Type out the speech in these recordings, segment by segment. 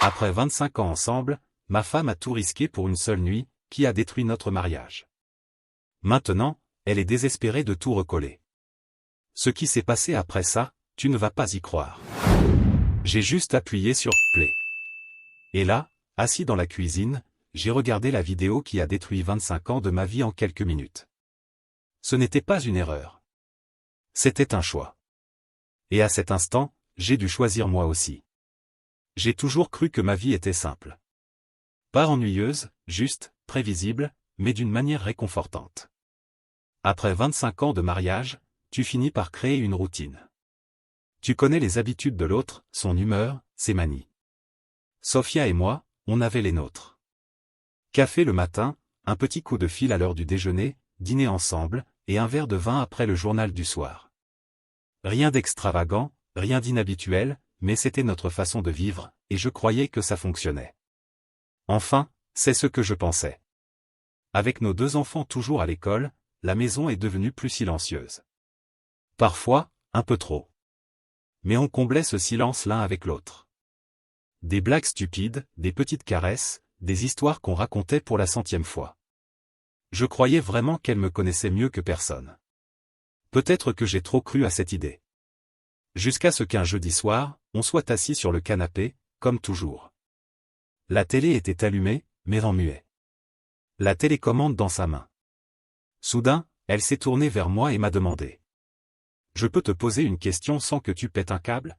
Après 25 ans ensemble, ma femme a tout risqué pour une seule nuit, qui a détruit notre mariage. Maintenant, elle est désespérée de tout recoller. Ce qui s'est passé après ça, tu ne vas pas y croire. J'ai juste appuyé sur « Play ». Et là, assis dans la cuisine, j'ai regardé la vidéo qui a détruit 25 ans de ma vie en quelques minutes. Ce n'était pas une erreur. C'était un choix. Et à cet instant, j'ai dû choisir moi aussi. J'ai toujours cru que ma vie était simple. Pas ennuyeuse, juste, prévisible, mais d'une manière réconfortante. Après 25 ans de mariage, tu finis par créer une routine. Tu connais les habitudes de l'autre, son humeur, ses manies. Sophia et moi, on avait les nôtres. Café le matin, un petit coup de fil à l'heure du déjeuner, dîner ensemble, et un verre de vin après le journal du soir. Rien d'extravagant, rien d'inhabituel, mais c'était notre façon de vivre, et je croyais que ça fonctionnait. Enfin, c'est ce que je pensais. Avec nos 2 enfants toujours à l'école, la maison est devenue plus silencieuse. Parfois, un peu trop. Mais on comblait ce silence l'un avec l'autre. Des blagues stupides, des petites caresses, des histoires qu'on racontait pour la 100e fois. Je croyais vraiment qu'elle me connaissait mieux que personne. Peut-être que j'ai trop cru à cette idée. Jusqu'à ce qu'un jeudi soir, on soit assis sur le canapé, comme toujours. La télé était allumée, mais en muet. La télécommande dans sa main. Soudain, elle s'est tournée vers moi et m'a demandé. « Je peux te poser une question sans que tu pètes un câble ?»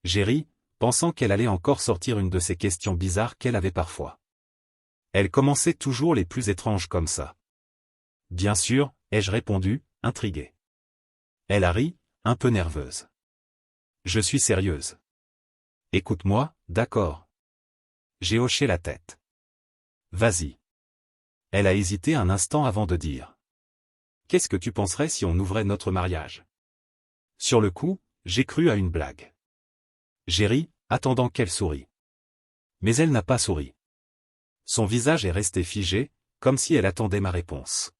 J'ai ri, pensant qu'elle allait encore sortir une de ces questions bizarres qu'elle avait parfois. Elle commençait toujours les plus étranges comme ça. « Bien sûr », ai-je répondu, intrigué. Elle a ri, un peu nerveuse. « Je suis sérieuse. » « Écoute-moi, d'accord. » J'ai hoché la tête. « Vas-y. » Elle a hésité un instant avant de dire. « Qu'est-ce que tu penserais si on ouvrait notre mariage ?» Sur le coup, j'ai cru à une blague. J'ai ri, attendant qu'elle sourie. Mais elle n'a pas souri. Son visage est resté figé, comme si elle attendait ma réponse.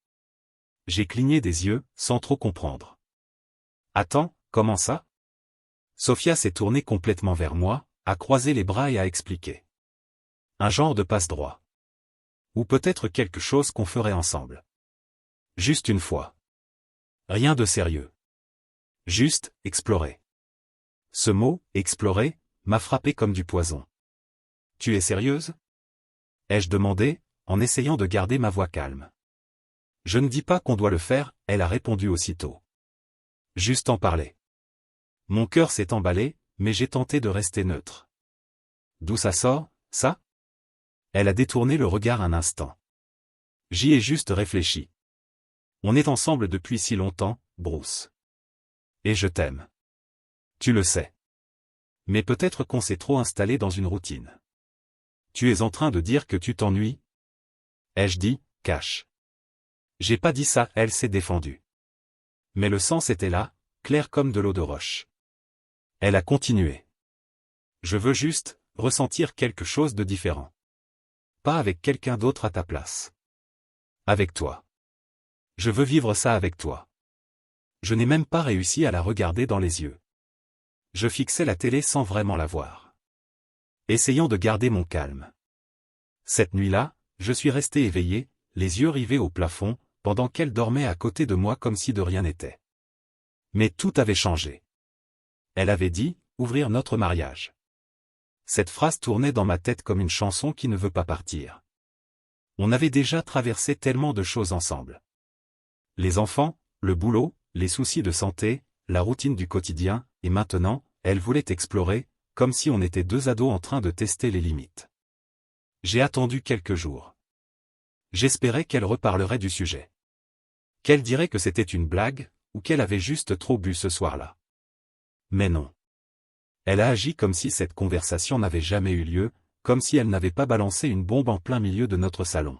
J'ai cligné des yeux, sans trop comprendre. « Attends, comment ça ?» Sophia s'est tournée complètement vers moi, a croisé les bras et a expliqué. Un genre de passe-droit. Ou peut-être quelque chose qu'on ferait ensemble. Juste une fois. Rien de sérieux. Juste, explorer. Ce mot, explorer, m'a frappé comme du poison. Tu es sérieuse ? Ai-je demandé, en essayant de garder ma voix calme. Je ne dis pas qu'on doit le faire, elle a répondu aussitôt. Juste en parler. Mon cœur s'est emballé, mais j'ai tenté de rester neutre. D'où ça sort, ça ? Elle a détourné le regard un instant. J'y ai juste réfléchi. On est ensemble depuis si longtemps, Bruce. Et je t'aime. Tu le sais. Mais peut-être qu'on s'est trop installé dans une routine. Tu es en train de dire que tu t'ennuies ? Ai-je dit, cache. J'ai pas dit ça, elle s'est défendue. Mais le sens était là, clair comme de l'eau de roche. Elle a continué. Je veux juste ressentir quelque chose de différent. Pas avec quelqu'un d'autre à ta place. Avec toi. Je veux vivre ça avec toi. Je n'ai même pas réussi à la regarder dans les yeux. Je fixais la télé sans vraiment la voir. Essayant de garder mon calme. Cette nuit-là, je suis resté éveillé, les yeux rivés au plafond, pendant qu'elle dormait à côté de moi comme si de rien n'était. Mais tout avait changé. Elle avait dit, ouvrir notre mariage. Cette phrase tournait dans ma tête comme une chanson qui ne veut pas partir. On avait déjà traversé tellement de choses ensemble. Les enfants, le boulot, les soucis de santé, la routine du quotidien, et maintenant, elle voulait explorer, comme si on était 2 ados en train de tester les limites. J'ai attendu quelques jours. J'espérais qu'elle reparlerait du sujet. Qu'elle dirait que c'était une blague, ou qu'elle avait juste trop bu ce soir-là. Mais non. Elle a agi comme si cette conversation n'avait jamais eu lieu, comme si elle n'avait pas balancé une bombe en plein milieu de notre salon.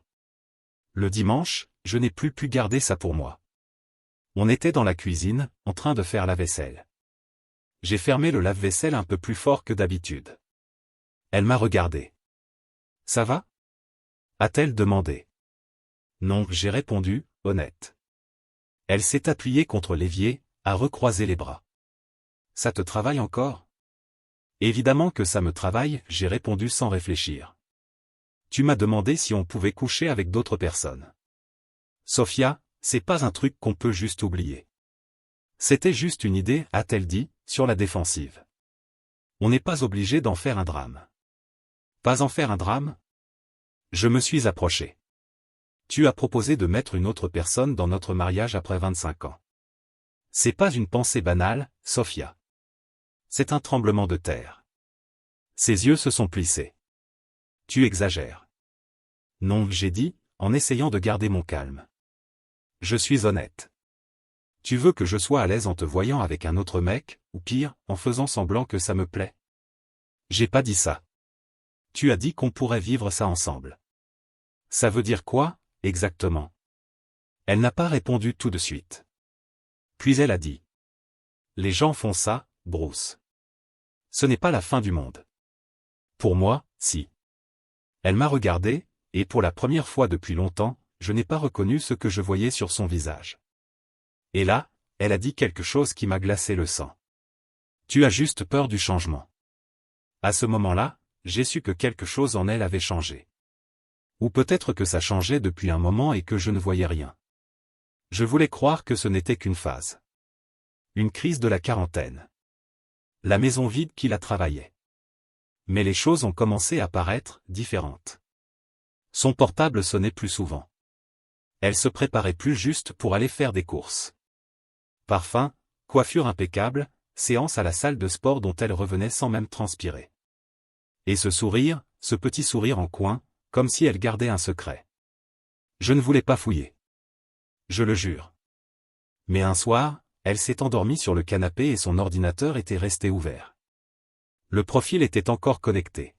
Le dimanche, je n'ai plus pu garder ça pour moi. On était dans la cuisine, en train de faire la vaisselle. J'ai fermé le lave-vaisselle un peu plus fort que d'habitude. Elle m'a regardé. « Ça va ?» a-t-elle demandé. Non, j'ai répondu, honnête. Elle s'est appuyée contre l'évier, a recroisé les bras. « Ça te travaille encore ?» Évidemment que ça me travaille, j'ai répondu sans réfléchir. Tu m'as demandé si on pouvait coucher avec d'autres personnes. Sophia, c'est pas un truc qu'on peut juste oublier. C'était juste une idée, a-t-elle dit, sur la défensive. On n'est pas obligé d'en faire un drame. Pas en faire un drame? Je me suis approché. Tu as proposé de mettre une autre personne dans notre mariage après 25 ans. C'est pas une pensée banale, Sophia. C'est un tremblement de terre. Ses yeux se sont plissés. Tu exagères. Non, j'ai dit, en essayant de garder mon calme. Je suis honnête. Tu veux que je sois à l'aise en te voyant avec un autre mec, ou pire, en faisant semblant que ça me plaît? J'ai pas dit ça. Tu as dit qu'on pourrait vivre ça ensemble. Ça veut dire quoi, exactement? Elle n'a pas répondu tout de suite. Puis elle a dit. Les gens font ça, Bruce. Ce n'est pas la fin du monde. Pour moi, si. Elle m'a regardé, et pour la première fois depuis longtemps, je n'ai pas reconnu ce que je voyais sur son visage. Et là, elle a dit quelque chose qui m'a glacé le sang. Tu as juste peur du changement. À ce moment-là, j'ai su que quelque chose en elle avait changé. Ou peut-être que ça changeait depuis un moment et que je ne voyais rien. Je voulais croire que ce n'était qu'une phase. Une crise de la quarantaine. La maison vide qui la travaillait. Mais les choses ont commencé à paraître différentes. Son portable sonnait plus souvent. Elle se préparait plus juste pour aller faire des courses. Parfum, coiffure impeccable, séance à la salle de sport dont elle revenait sans même transpirer. Et ce sourire, ce petit sourire en coin, comme si elle gardait un secret. Je ne voulais pas fouiller. Je le jure. Mais un soir, elle s'est endormie sur le canapé et son ordinateur était resté ouvert. Le profil était encore connecté.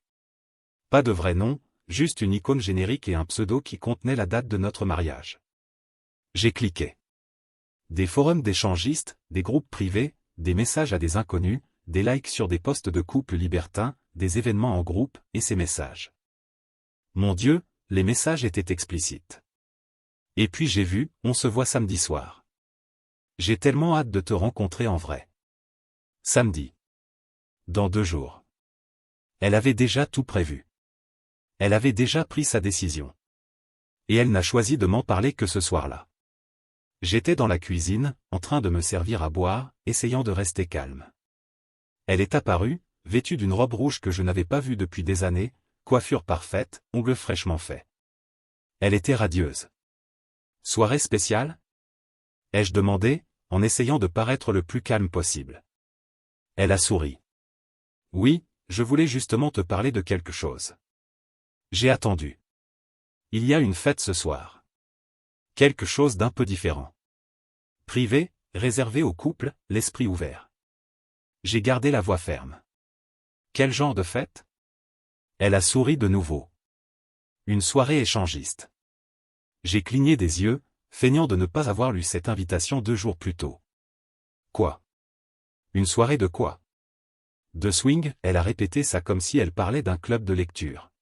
Pas de vrai nom, juste une icône générique et un pseudo qui contenait la date de notre mariage. J'ai cliqué. Des forums d'échangistes, des groupes privés, des messages à des inconnus, des likes sur des posts de couples libertins, des événements en groupe, et ces messages. Mon Dieu, les messages étaient explicites. Et puis j'ai vu, on se voit samedi soir. J'ai tellement hâte de te rencontrer en vrai. Samedi. Dans 2 jours. Elle avait déjà tout prévu. Elle avait déjà pris sa décision. Et elle n'a choisi de m'en parler que ce soir-là. J'étais dans la cuisine, en train de me servir à boire, essayant de rester calme. Elle est apparue, vêtue d'une robe rouge que je n'avais pas vue depuis des années, coiffure parfaite, ongles fraîchement faits. Elle était radieuse. Soirée spéciale? Ai-je demandé, en essayant de paraître le plus calme possible. Elle a souri. Oui, je voulais justement te parler de quelque chose. J'ai attendu. Il y a une fête ce soir. Quelque chose d'un peu différent. Privé, réservé au couple, l'esprit ouvert. J'ai gardé la voix ferme. Quel genre de fête? Elle a souri de nouveau. Une soirée échangiste. J'ai cligné des yeux, feignant de ne pas avoir lu cette invitation 2 jours plus tôt. Quoi? Une soirée de quoi? De swing, elle a répété ça comme si elle parlait d'un club de lecture.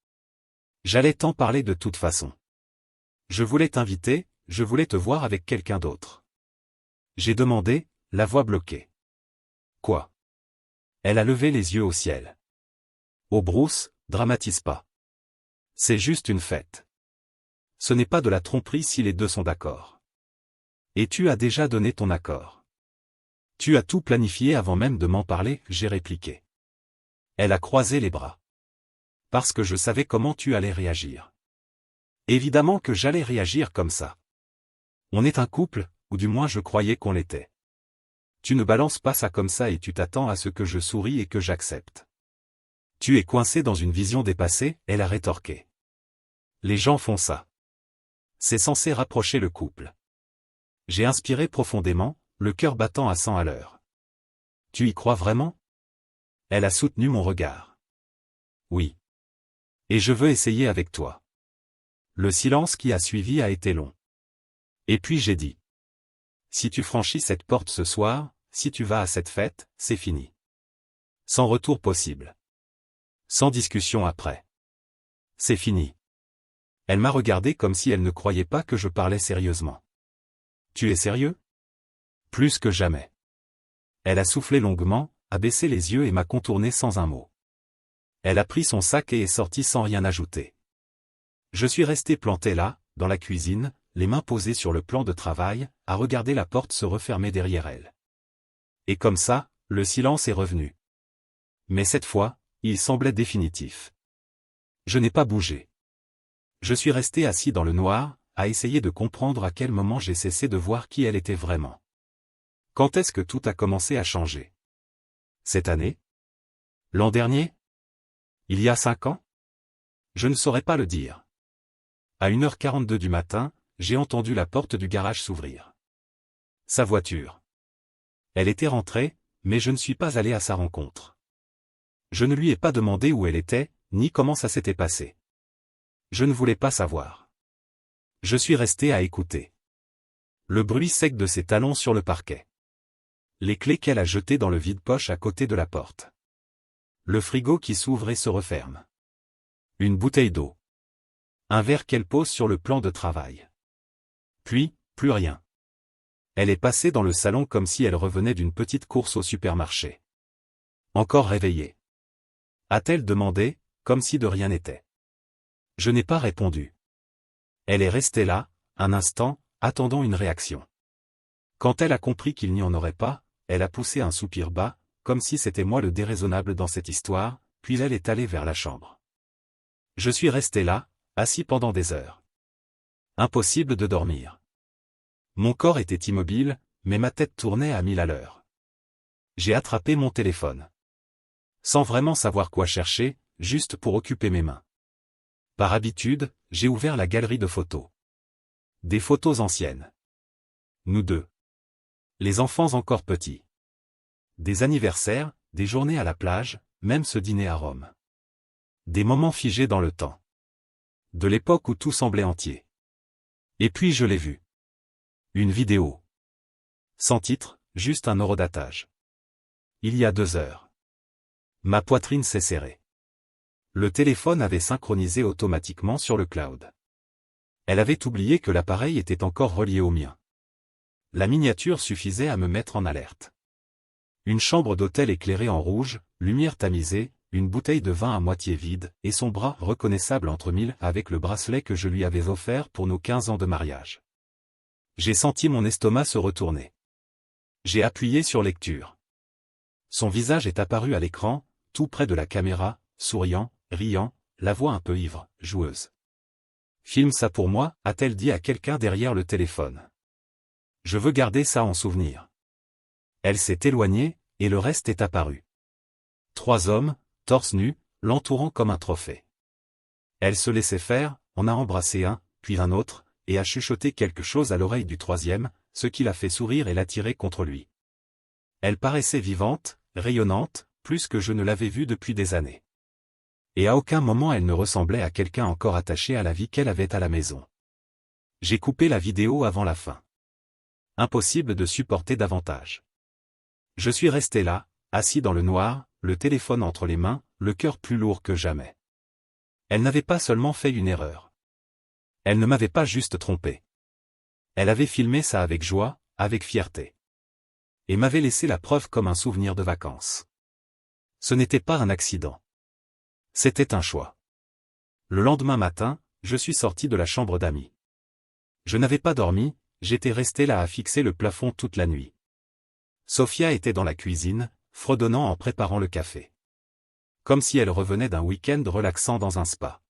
J'allais t'en parler de toute façon. Je voulais t'inviter, je voulais te voir avec quelqu'un d'autre. J'ai demandé, la voix bloquée. Quoi? Elle a levé les yeux au ciel. Oh Bruce, dramatise pas. C'est juste une fête. Ce n'est pas de la tromperie si les deux sont d'accord. Et tu as déjà donné ton accord. Tu as tout planifié avant même de m'en parler, j'ai répliqué. Elle a croisé les bras. Parce que je savais comment tu allais réagir. Évidemment que j'allais réagir comme ça. On est un couple, ou du moins je croyais qu'on l'était. Tu ne balances pas ça comme ça et tu t'attends à ce que je sourie et que j'accepte. Tu es coincé dans une vision dépassée, elle a rétorqué. Les gens font ça. C'est censé rapprocher le couple. J'ai inspiré profondément, le cœur battant à 100 à l'heure. Tu y crois vraiment? Elle a soutenu mon regard. Oui. Et je veux essayer avec toi. Le silence qui a suivi a été long. Et puis j'ai dit. Si tu franchis cette porte ce soir, si tu vas à cette fête, c'est fini. Sans retour possible. Sans discussion après. C'est fini. Elle m'a regardé comme si elle ne croyait pas que je parlais sérieusement. Tu es sérieux? Plus que jamais. Elle a soufflé longuement, a baissé les yeux et m'a contourné sans un mot. Elle a pris son sac et est sortie sans rien ajouter. Je suis resté planté là, dans la cuisine, les mains posées sur le plan de travail, à regarder la porte se refermer derrière elle. Et comme ça, le silence est revenu. Mais cette fois, il semblait définitif. Je n'ai pas bougé. Je suis resté assis dans le noir, à essayer de comprendre à quel moment j'ai cessé de voir qui elle était vraiment. Quand est-ce que tout a commencé à changer? Cette année? L'an dernier? Il y a 5 ans? Je ne saurais pas le dire. À 1h42 du matin, j'ai entendu la porte du garage s'ouvrir. Sa voiture. Elle était rentrée, mais je ne suis pas allé à sa rencontre. Je ne lui ai pas demandé où elle était, ni comment ça s'était passé. Je ne voulais pas savoir. Je suis resté à écouter. Le bruit sec de ses talons sur le parquet. Les clés qu'elle a jetées dans le vide-poche à côté de la porte. Le frigo qui s'ouvre et se referme. Une bouteille d'eau. Un verre qu'elle pose sur le plan de travail. Puis, plus rien. Elle est passée dans le salon comme si elle revenait d'une petite course au supermarché. Encore réveillée? A-t-elle demandé, comme si de rien n'était? Je n'ai pas répondu. Elle est restée là, un instant, attendant une réaction. Quand elle a compris qu'il n'y en aurait pas, elle a poussé un soupir bas, comme si c'était moi le déraisonnable dans cette histoire, puis elle est allée vers la chambre. Je suis resté là, assis pendant des heures. Impossible de dormir. Mon corps était immobile, mais ma tête tournait à 1000 à l'heure. J'ai attrapé mon téléphone. Sans vraiment savoir quoi chercher, juste pour occuper mes mains. Par habitude, j'ai ouvert la galerie de photos. Des photos anciennes. Nous deux. Les enfants encore petits. Des anniversaires, des journées à la plage, même ce dîner à Rome. Des moments figés dans le temps. De l'époque où tout semblait entier. Et puis je l'ai vu. Une vidéo. Sans titre, juste un horodatage. Il y a 2 heures. Ma poitrine s'est serrée. Le téléphone avait synchronisé automatiquement sur le cloud. Elle avait oublié que l'appareil était encore relié au mien. La miniature suffisait à me mettre en alerte. Une chambre d'hôtel éclairée en rouge, lumière tamisée, une bouteille de vin à moitié vide, et son bras reconnaissable entre mille avec le bracelet que je lui avais offert pour nos 15 ans de mariage. J'ai senti mon estomac se retourner. J'ai appuyé sur lecture. Son visage est apparu à l'écran, tout près de la caméra, souriant, riant, la voix un peu ivre, joueuse. « Filme ça pour moi », a-t-elle dit à quelqu'un derrière le téléphone. Je veux garder ça en souvenir. Elle s'est éloignée, et le reste est apparu. 3 hommes, torse nu, l'entourant comme un trophée. Elle se laissait faire, en a embrassé un, puis un autre, et a chuchoté quelque chose à l'oreille du 3e, ce qui l'a fait sourire et l'attirer contre lui. Elle paraissait vivante, rayonnante, plus que je ne l'avais vue depuis des années. Et à aucun moment elle ne ressemblait à quelqu'un encore attaché à la vie qu'elle avait à la maison. J'ai coupé la vidéo avant la fin. Impossible de supporter davantage. Je suis resté là, assis dans le noir, le téléphone entre les mains, le cœur plus lourd que jamais. Elle n'avait pas seulement fait une erreur. Elle ne m'avait pas juste trompé. Elle avait filmé ça avec joie, avec fierté. Et m'avait laissé la preuve comme un souvenir de vacances. Ce n'était pas un accident. C'était un choix. Le lendemain matin, je suis sorti de la chambre d'amis. Je n'avais pas dormi, j'étais resté là à fixer le plafond toute la nuit. Sophia était dans la cuisine, fredonnant en préparant le café. Comme si elle revenait d'un week-end relaxant dans un spa.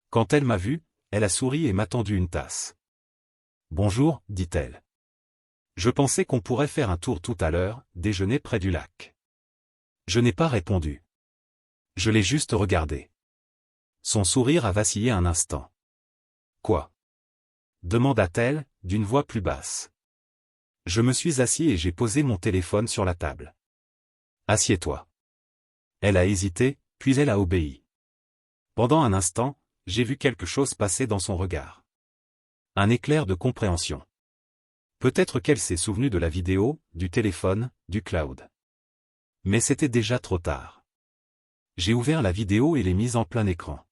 Quand elle m'a vu, elle a souri et m'a tendu une tasse. « Bonjour », dit-elle. Je pensais qu'on pourrait faire un tour tout à l'heure, déjeuner près du lac. Je n'ai pas répondu. Je l'ai juste regardé. Son sourire a vacillé un instant. « Quoi ?» demanda-t-elle, d'une voix plus basse. Je me suis assis et j'ai posé mon téléphone sur la table. « Assieds-toi. » Elle a hésité, puis elle a obéi. Pendant un instant, j'ai vu quelque chose passer dans son regard. Un éclair de compréhension. Peut-être qu'elle s'est souvenue de la vidéo, du téléphone, du cloud. Mais c'était déjà trop tard. J'ai ouvert la vidéo et l'ai mise en plein écran.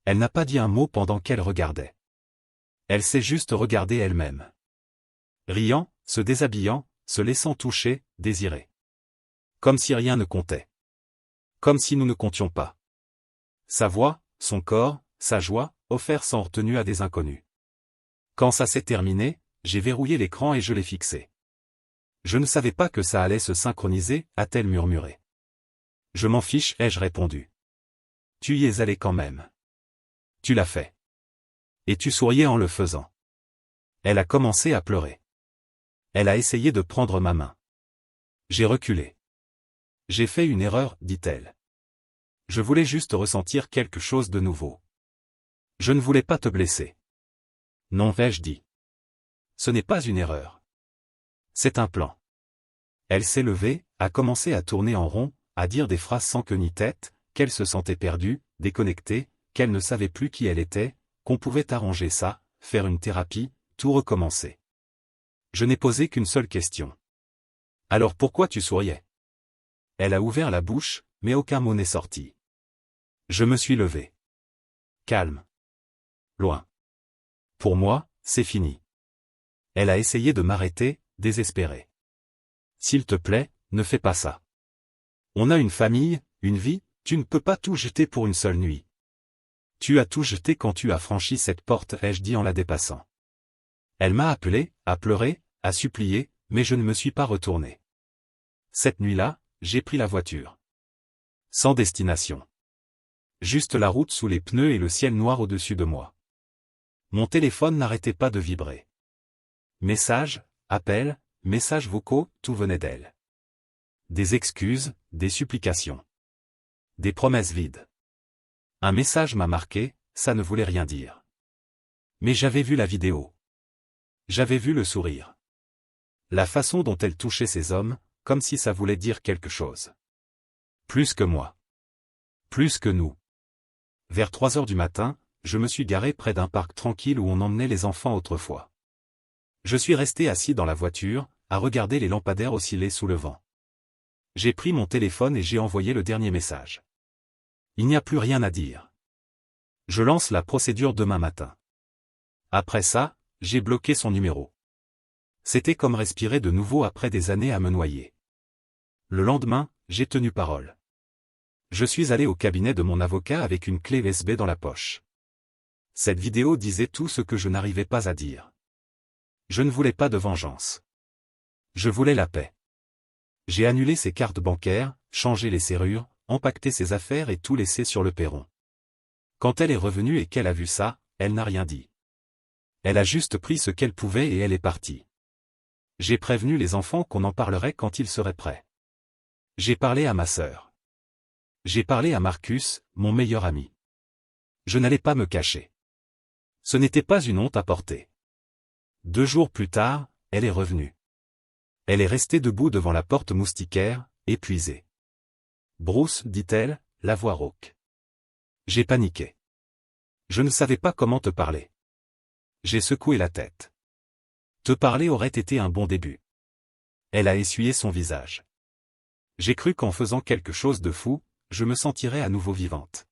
Elle n'a pas dit un mot pendant qu'elle regardait. Elle s'est juste regardée elle-même. Riant, se déshabillant, se laissant toucher, désirer. Comme si rien ne comptait. Comme si nous ne comptions pas. Sa voix, son corps, sa joie, offerts sans retenue à des inconnus. Quand ça s'est terminé, j'ai verrouillé l'écran et je l'ai fixé. Je ne savais pas que ça allait se synchroniser, a-t-elle murmuré. Je m'en fiche, ai-je répondu. Tu y es allé quand même. Tu l'as fait. Et tu souriais en le faisant. Elle a commencé à pleurer. Elle a essayé de prendre ma main. J'ai reculé. J'ai fait une erreur, dit-elle. Je voulais juste ressentir quelque chose de nouveau. Je ne voulais pas te blesser. Non, ai-je dit. Ce n'est pas une erreur. C'est un plan. Elle s'est levée, a commencé à tourner en rond, à dire des phrases sans queue ni tête, qu'elle se sentait perdue, déconnectée, qu'elle ne savait plus qui elle était, qu'on pouvait arranger ça, faire une thérapie, tout recommencer. Je n'ai posé qu'une seule question. Alors pourquoi tu souriais? Elle a ouvert la bouche, mais aucun mot n'est sorti. Je me suis levé. Calme. Loin. Pour moi, c'est fini. Elle a essayé de m'arrêter, désespérée. S'il te plaît, ne fais pas ça. On a une famille, une vie, tu ne peux pas tout jeter pour une seule nuit. Tu as tout jeté quand tu as franchi cette porte, ai-je dit en la dépassant. Elle m'a appelé, a pleuré, a supplié, mais je ne me suis pas retourné. Cette nuit-là, j'ai pris la voiture. Sans destination. Juste la route sous les pneus et le ciel noir au-dessus de moi. Mon téléphone n'arrêtait pas de vibrer. Messages, appels, messages vocaux, tout venait d'elle. Des excuses, des supplications. Des promesses vides. Un message m'a marqué, ça ne voulait rien dire. Mais j'avais vu la vidéo. J'avais vu le sourire. La façon dont elle touchait ces hommes, comme si ça voulait dire quelque chose. Plus que moi. Plus que nous. Vers 3 heures du matin, je me suis garé près d'un parc tranquille où on emmenait les enfants autrefois. Je suis resté assis dans la voiture, à regarder les lampadaires osciller sous le vent. J'ai pris mon téléphone et j'ai envoyé le dernier message. Il n'y a plus rien à dire. Je lance la procédure demain matin. Après ça, j'ai bloqué son numéro. C'était comme respirer de nouveau après des années à me noyer. Le lendemain, j'ai tenu parole. Je suis allé au cabinet de mon avocat avec une clé USB dans la poche. Cette vidéo disait tout ce que je n'arrivais pas à dire. Je ne voulais pas de vengeance. Je voulais la paix. J'ai annulé ses cartes bancaires, changé les serrures, empaqueté ses affaires et tout laissé sur le perron. Quand elle est revenue et qu'elle a vu ça, elle n'a rien dit. Elle a juste pris ce qu'elle pouvait et elle est partie. J'ai prévenu les enfants qu'on en parlerait quand ils seraient prêts. J'ai parlé à ma sœur. J'ai parlé à Marcus, mon meilleur ami. Je n'allais pas me cacher. Ce n'était pas une honte à porter. 2 jours plus tard, elle est revenue. Elle est restée debout devant la porte moustiquaire, épuisée. Bruce, dit-elle, la voix rauque. J'ai paniqué. Je ne savais pas comment te parler. J'ai secoué la tête. Te parler aurait été un bon début. Elle a essuyé son visage. J'ai cru qu'en faisant quelque chose de fou, je me sentirais à nouveau vivante.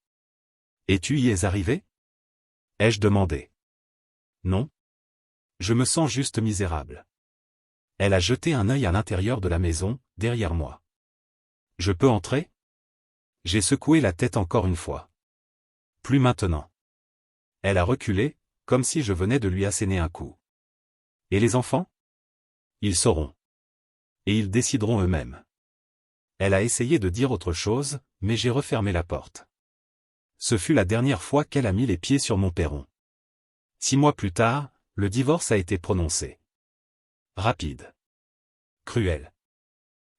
Et tu y es arrivé? Ai-je demandé. Non. Je me sens juste misérable. Elle a jeté un œil à l'intérieur de la maison, derrière moi. Je peux entrer? J'ai secoué la tête encore une fois. Plus maintenant. Elle a reculé, comme si je venais de lui asséner un coup. Et les enfants? Ils sauront. Et ils décideront eux-mêmes. Elle a essayé de dire autre chose, mais j'ai refermé la porte. Ce fut la dernière fois qu'elle a mis les pieds sur mon perron. 6 mois plus tard, le divorce a été prononcé. Rapide. Cruel.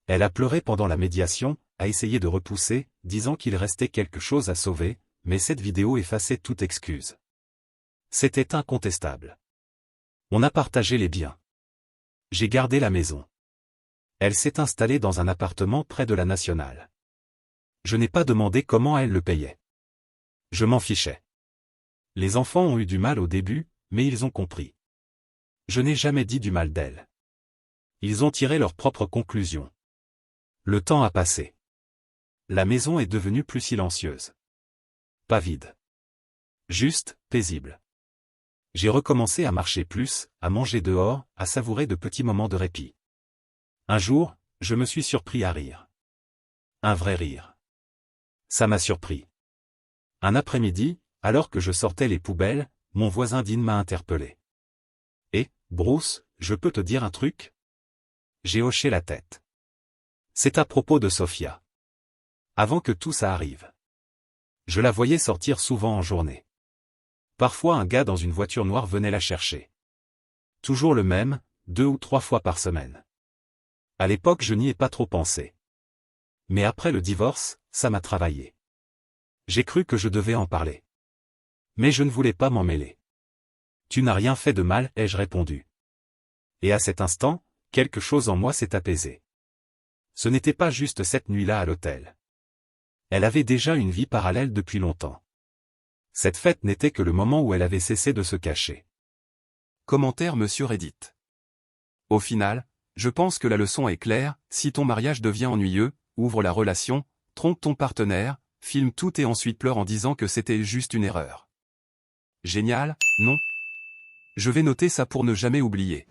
Elle a pleuré pendant la médiation, a essayé de repousser, disant qu'il restait quelque chose à sauver, mais cette vidéo effaçait toute excuse. C'était incontestable. On a partagé les biens. J'ai gardé la maison. Elle s'est installée dans un appartement près de la Nationale. Je n'ai pas demandé comment elle le payait. Je m'en fichais. Les enfants ont eu du mal au début, mais ils ont compris. Je n'ai jamais dit du mal d'elle. Ils ont tiré leurs propres conclusions. Le temps a passé. La maison est devenue plus silencieuse. Pas vide. Juste, paisible. J'ai recommencé à marcher plus, à manger dehors, à savourer de petits moments de répit. Un jour, je me suis surpris à rire. Un vrai rire. Ça m'a surpris. Un après-midi, alors que je sortais les poubelles, mon voisin Dean m'a interpellé. « Eh, Bruce, je peux te dire un truc ?» J'ai hoché la tête. C'est à propos de Sophia. Avant que tout ça arrive. Je la voyais sortir souvent en journée. Parfois un gars dans une voiture noire venait la chercher. Toujours le même, 2 ou 3 fois par semaine. À l'époque je n'y ai pas trop pensé. Mais après le divorce, ça m'a travaillé. J'ai cru que je devais en parler. Mais je ne voulais pas m'en mêler. « Tu n'as rien fait de mal, ai-je répondu. Et à cet instant, quelque chose en moi s'est apaisé. Ce n'était pas juste cette nuit-là à l'hôtel. Elle avait déjà une vie parallèle depuis longtemps. Cette fête n'était que le moment où elle avait cessé de se cacher. Commentaire Monsieur Reddit. Au final, je pense que la leçon est claire, si ton mariage devient ennuyeux, ouvre la relation, trompe ton partenaire, filme tout et ensuite pleure en disant que c'était juste une erreur. Génial, non? Je vais noter ça pour ne jamais oublier.